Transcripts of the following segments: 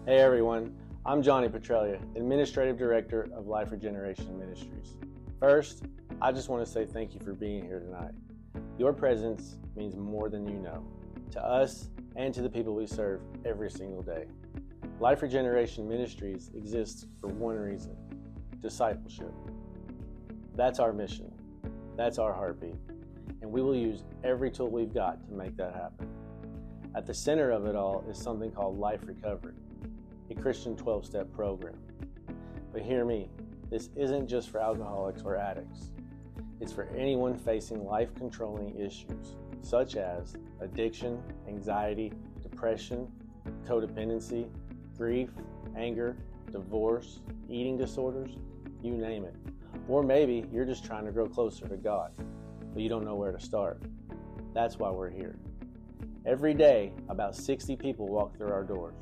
Hey everyone, I'm Johnny Petralia, Administrative Director of Life Regeneration Ministries. First, I just want to say thank you for being here tonight. Your presence means more than you know, to us and to the people we serve every single day. Life Regeneration Ministries exists for one reason: discipleship. That's our mission. That's our heartbeat. And we will use every tool we've got to make that happen. At the center of it all is something called Life Recovery, a Christian 12-step program. But hear me, this isn't just for alcoholics or addicts. It's for anyone facing life-controlling issues, such as addiction, anxiety, depression, codependency, grief, anger, divorce, eating disorders, you name it. Or maybe you're just trying to grow closer to God, but you don't know where to start. That's why we're here. Every day, about 60 people walk through our doors.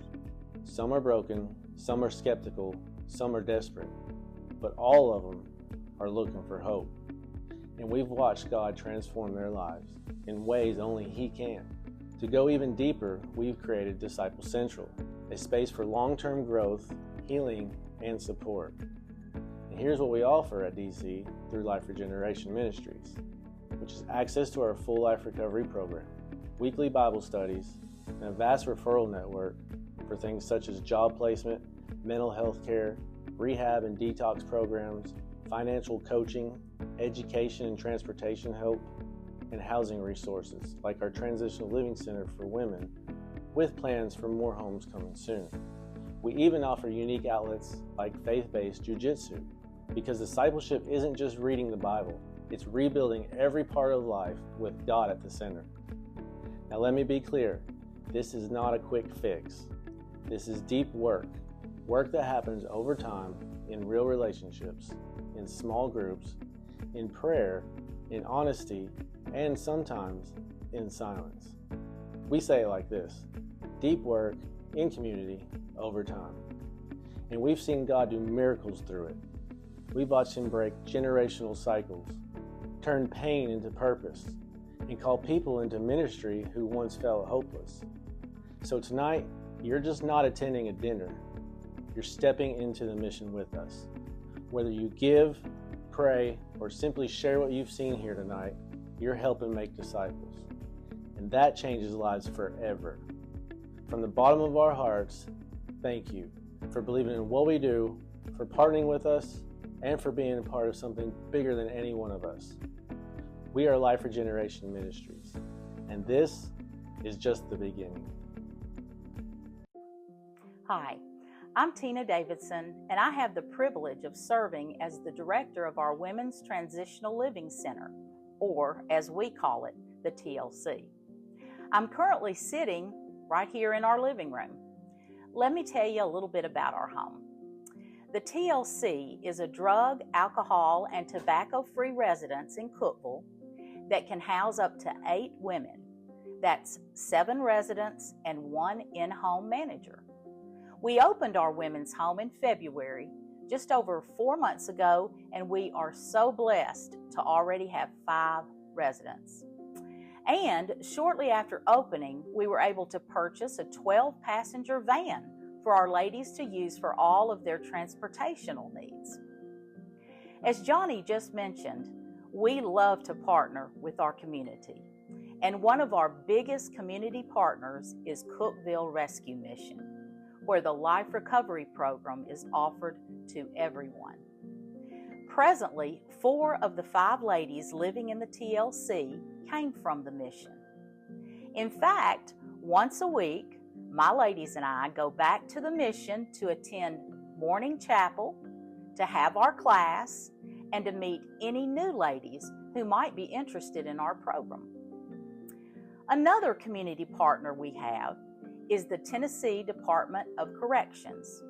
Some are broken, some are skeptical, some are desperate, but all of them are looking for hope. And we've watched God transform their lives in ways only He can. To go even deeper, we've created Disciple Central, a space for long-term growth, healing, and support. And here's what we offer at DC through Life Regeneration Ministries, which is access to our full life recovery program, weekly Bible studies, and a vast referral network for things such as job placement, mental health care, rehab and detox programs, financial coaching, education and transportation help, and housing resources like our Transitional Living Center for women, with plans for more homes coming soon. We even offer unique outlets like faith-based jiu-jitsu, because discipleship isn't just reading the Bible, it's rebuilding every part of life with God at the center. Now let me be clear, this is not a quick fix. This is deep work that happens over time in real relationships, in small groups, in prayer, in honesty, and sometimes in silence. We say it like this: deep work in community over time. And we've seen God do miracles through it. We've watched Him break generational cycles, turn pain into purpose, and call people into ministry who once felt hopeless. So tonight, you're just not attending a dinner. You're stepping into the mission with us. Whether you give, pray, or simply share what you've seen here tonight, you're helping make disciples. And that changes lives forever. From the bottom of our hearts, thank you for believing in what we do, for partnering with us, and for being a part of something bigger than any one of us. We are Life Regeneration Ministries, and this is just the beginning. Hi, I'm Tina Davidson, and I have the privilege of serving as the director of our Women's Transitional Living Center, or as we call it, the TLC. I'm currently sitting right here in our living room. Let me tell you a little bit about our home. The TLC is a drug, alcohol, and tobacco-free residence in Cookeville that can house up to 8 women. That's 7 residents and 1 in-home manager. We opened our women's home in February, just over 4 months ago, and we are so blessed to already have 5 residents. And shortly after opening, we were able to purchase a 12-passenger van for our ladies to use for all of their transportational needs. As Johnny just mentioned, we love to partner with our community. And one of our biggest community partners is Cookeville Rescue Mission, where the Life Recovery Program is offered to everyone. Presently, 4 of the 5 ladies living in the TLC came from the mission. In fact, once a week, my ladies and I go back to the mission to attend morning chapel, to have our class, and to meet any new ladies who might be interested in our program. Another community partner we have is the Tennessee Department of Corrections.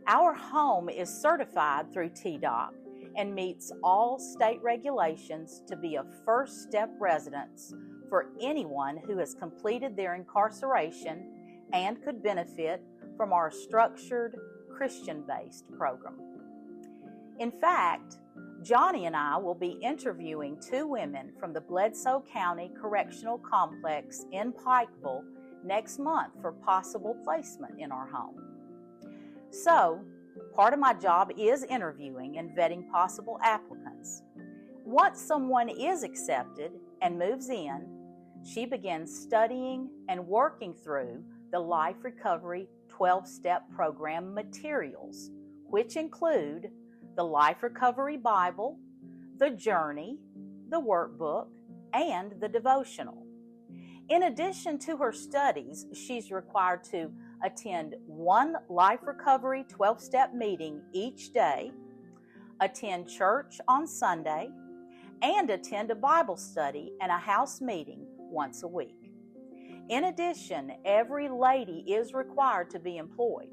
Our home is certified through TDOC and meets all state regulations to be a first step residence for anyone who has completed their incarceration and could benefit from our structured Christian-based program. In fact, Johnny and I will be interviewing 2 women from the Bledsoe County Correctional Complex in Pikeville next month for possible placement in our home. So, part of my job is interviewing and vetting possible applicants. Once someone is accepted and moves in, she begins studying and working through the Life Recovery 12-Step Program materials, which include the Life Recovery Bible, the Journey, the workbook, and the devotional. In addition to her studies, she's required to attend one Life Recovery 12-Step meeting each day, attend church on Sunday, and attend a Bible study and a house meeting once a week. In addition, every lady is required to be employed.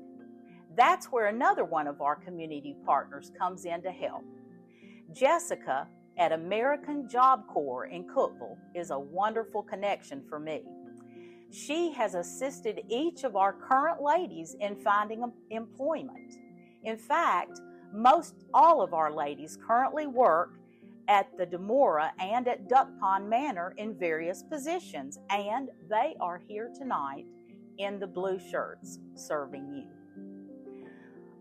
That's where another one of our community partners comes in to help. Jessica at American Job Corps in Cookeville is a wonderful connection for me. She has assisted each of our current ladies in finding employment. In fact, most all of our ladies currently work at the Demora and at Duck Pond Manor in various positions, and they are here tonight in the blue shirts serving you.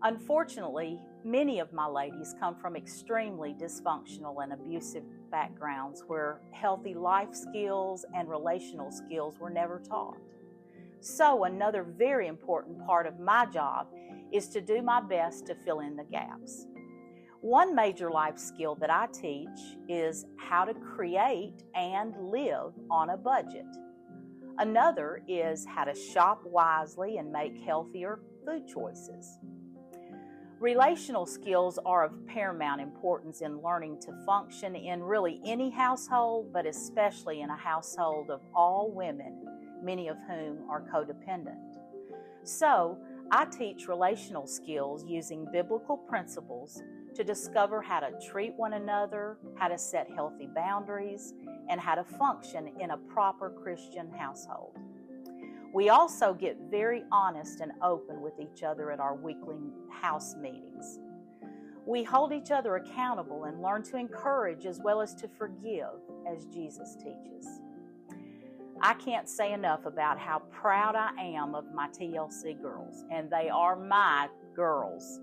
Unfortunately, many of my ladies come from extremely dysfunctional and abusive backgrounds where healthy life skills and relational skills were never taught. So another very important part of my job is to do my best to fill in the gaps. One major life skill that I teach is how to create and live on a budget. Another is how to shop wisely and make healthier food choices. Relational skills are of paramount importance in learning to function in really any household, but especially in a household of all women, many of whom are codependent. So, I teach relational skills using biblical principles to discover how to treat one another, how to set healthy boundaries, and how to function in a proper Christian household. We also get very honest and open with each other at our weekly house meetings. We hold each other accountable and learn to encourage as well as to forgive as Jesus teaches. I can't say enough about how proud I am of my TLC girls, and they are my girls.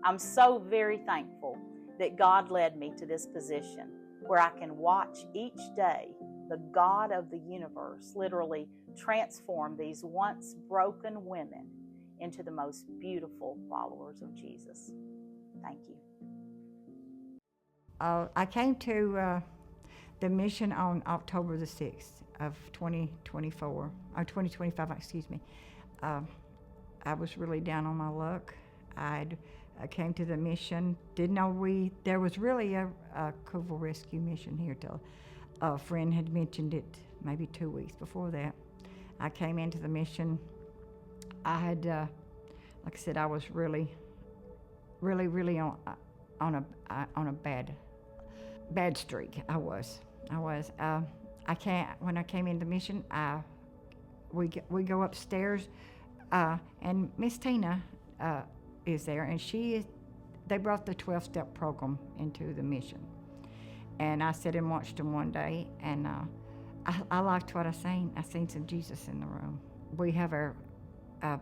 I'm so very thankful that God led me to this position where I can watch each day the God of the universe literally transform these once broken women into the most beautiful followers of Jesus. Thank you. I came to the mission on October the 6th of 2024, or 2025, excuse me. I was really down on my luck. I came to the mission, didn't know there was really a Cookeville Rescue mission here till a friend had mentioned it maybe 2 weeks before that. I came into the mission. I had, like I said, I was really on a bad streak. I was. When I came into the mission, we go upstairs, and Miss Tina is there, and they brought the 12-step program into the mission. And I sat and watched them one day, and I liked what I seen. I seen some Jesus in the room. We have our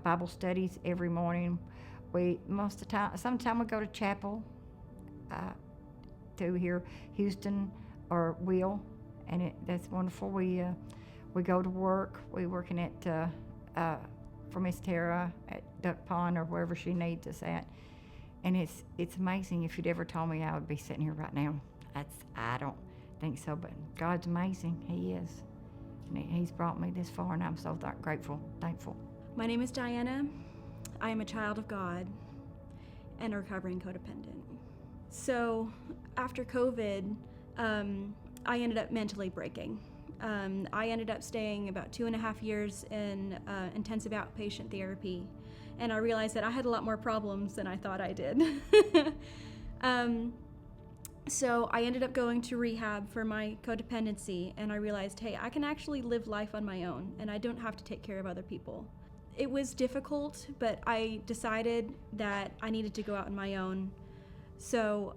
Bible studies every morning. Most of the time, sometimes we go to chapel to hear Houston or Will, and that's wonderful. We go to work. We're working at for Miss Tara at Duck Pond or wherever she needs us at, and it's amazing. If you'd ever told me I would be sitting here right now, I don't think so. But God's amazing. He is, and He's brought me this far, and I'm so grateful, thankful. My name is Diana. I am a child of God and a recovering codependent. So after COVID, I ended up mentally breaking. I ended up staying about 2.5 years in intensive outpatient therapy, and I realized that I had a lot more problems than I thought I did. So I ended up going to rehab for my codependency, and I realized, hey, I can actually live life on my own, and I don't have to take care of other people. It was difficult, but I decided that I needed to go out on my own. So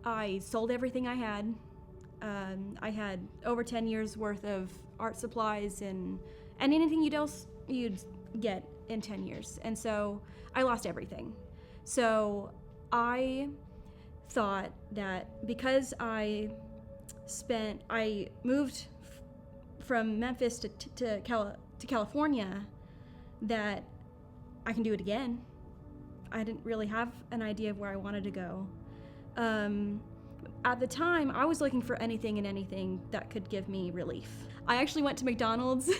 I sold everything I had. I had over 10 years worth of art supplies and and anything you'd get in 10 years. And so I lost everything. So I thought that because I moved from Memphis to California, that I can do it again. I didn't really have an idea of where I wanted to go. At the time, I was looking for anything and anything that could give me relief. I actually went to McDonald's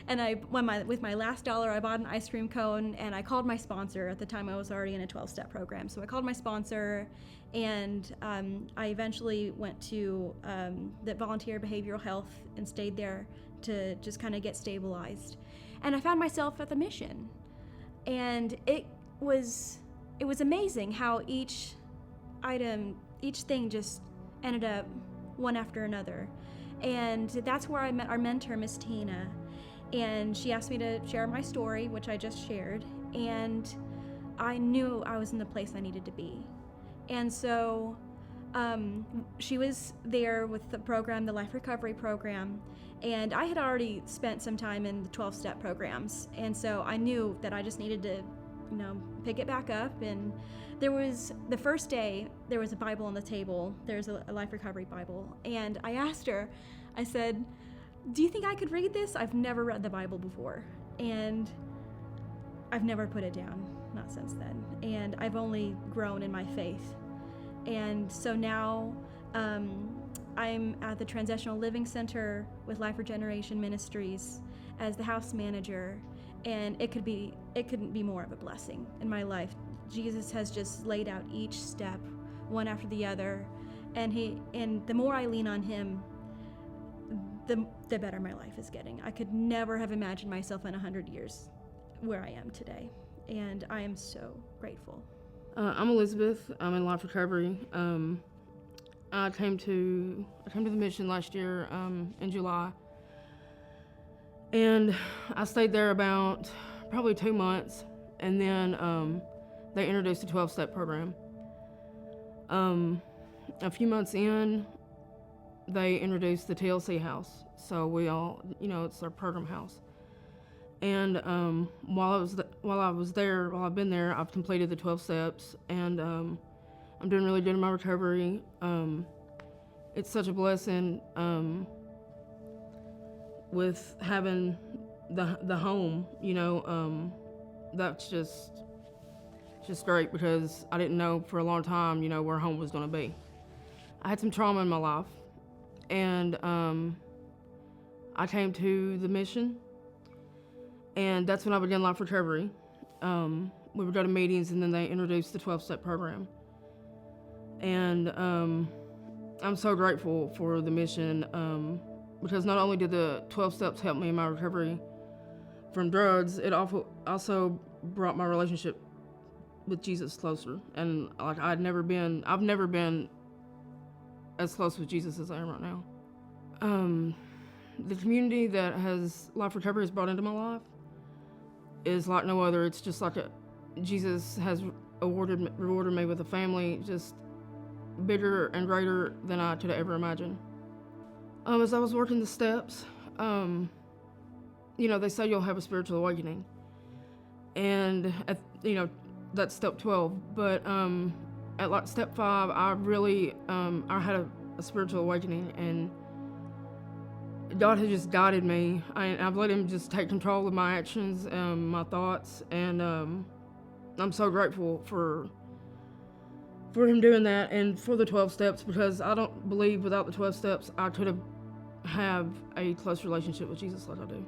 and with my last dollar, I bought an ice cream cone, and I called my sponsor. At the time, I was already in a 12-step program. So I called my sponsor, and I eventually went to the volunteer behavioral health and stayed there to just kind of get stabilized. And I found myself at the mission. And it was amazing how each thing just ended up one after another. And that's where I met our mentor, Miss Tina. And she asked me to share my story, which I just shared. And I knew I was in the place I needed to be. And so she was there with the program, the Life Recovery Program. And I had already spent some time in the 12-step programs. And so I knew that I just needed to, pick it back up. And the first day, there was a Bible on the table. There's a Life Recovery Bible. And I asked her, I said, do you think I could read this? I've never read the Bible before. And I've never put it down, not since then. And I've only grown in my faith. And so now I'm at the Transitional Living Center with Life Regeneration Ministries as the house manager. And it couldn't be more of a blessing in my life. Jesus has just laid out each step, one after the other, and the more I lean on him, the better my life is getting. I could never have imagined myself in 100 years where I am today, and I am so grateful. I'm Elizabeth. I'm in Life Recovery. I came to the mission last year in July. And I stayed there about probably 2 months, and then they introduced a 12-step program. A few months in, they introduced the TLC house. So we all, it's our program house. And while I've been there, I've completed the 12 steps, and I'm doing really good in my recovery. It's such a blessing. With having the home, that's just great, because I didn't know for a long time, where home was going to be. I had some trauma in my life, and I came to the mission, and that's when I began Life Recovery. We would go to meetings, and then they introduced the 12-step program. And I'm so grateful for the mission, because not only did the 12 steps help me in my recovery from drugs, it also brought my relationship with Jesus closer. And I've never been as close with Jesus as I am right now. The community that Life Recovery has brought into my life is like no other. It's just like Jesus has rewarded me with a family just bigger and greater than I could have ever imagined. As I was working the steps, they say you'll have a spiritual awakening. And, that's step 12. But at step 5, I really, I had a spiritual awakening, and God has just guided me. I've let him just take control of my actions, my thoughts, and I'm so grateful for him doing that, and for the 12 steps, because I don't believe without the 12 steps I could have a close relationship with Jesus like I do.